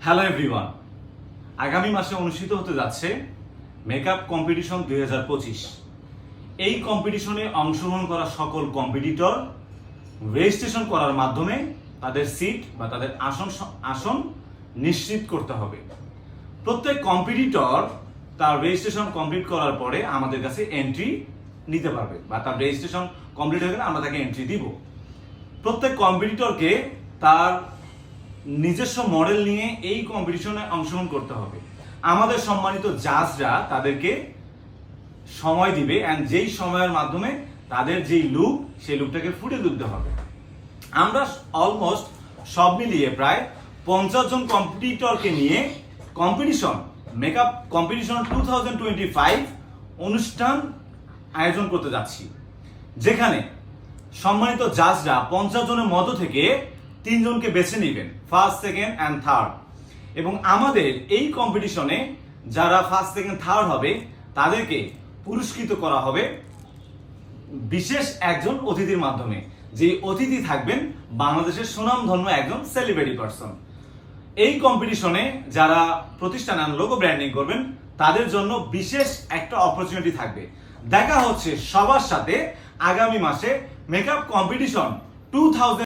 Hello everyone, আগামী মাসে অনুষ্ঠিত হতে যাচ্ছে মেকআপ কম্পিটিশন 2025। এই কম্পিটিশনে অংশগ্রহণ করা সকল কম্পিটিটর রেজিস্ট্রেশন করার মাধ্যমে তাদের সিট বা তাদের আসন নিশ্চিত করতে হবে। প্রত্যেক কম্পিটিটর তার রেজিস্ট্রেশন কমপ্লিট করার পরে আমাদের কাছে এন্ট্রি নিতে পারবে বা তার রেজিস্ট্রেশন কমপ্লিট হয়ে গেলে আমরা তাকে এন্ট্রি দিব। প্রত্যেক কম্পিটিটরকে তার নিজস্ব মডেল নিয়ে এই কম্পিটিশনে অংশগ্রহণ করতে হবে। আমাদের সম্মানিত জাজরা তাদেরকে সময় দিবে এন্ড যেই সময়ের মাধ্যমে তাদের যেই লুক সেই লুকটাকে ফুটিয়ে তুলতে হবে। আমরা অলমোস্ট সব মিলিয়ে প্রায় 50 জন কম্পিটিটরকে নিয়ে মেকআপ কম্পিটিশন 2025 অনুষ্ঠান আয়োজন করতে যাচ্ছি, যেখানে সম্মানিত জাজরা 50 জনের মধ্য থেকে 3 জনকে বেছে নেবেন, ফার্স্ট, সেকেন্ড অ্যান্ড থার্ড। এবং আমাদের এই কম্পিটিশনে যারা ফার্স্ট, সেকেন্ড, থার্ড হবে তাদেরকে পুরস্কৃত করা হবে বিশেষ একজন অতিথির মাধ্যমে। যে অতিথি থাকবেন বাংলাদেশের সুনামধন্য একজন সেলিব্রিটি পারসন। এই কম্পিটিশনে যারা প্রতিষ্ঠান লোগো ব্র্যান্ডিং করবেন তাদের জন্য বিশেষ একটা অপরচুনিটি থাকবে। দেখা হচ্ছে সবার সাথে আগামী মাসে মেকআপ কম্পিটিশন 2000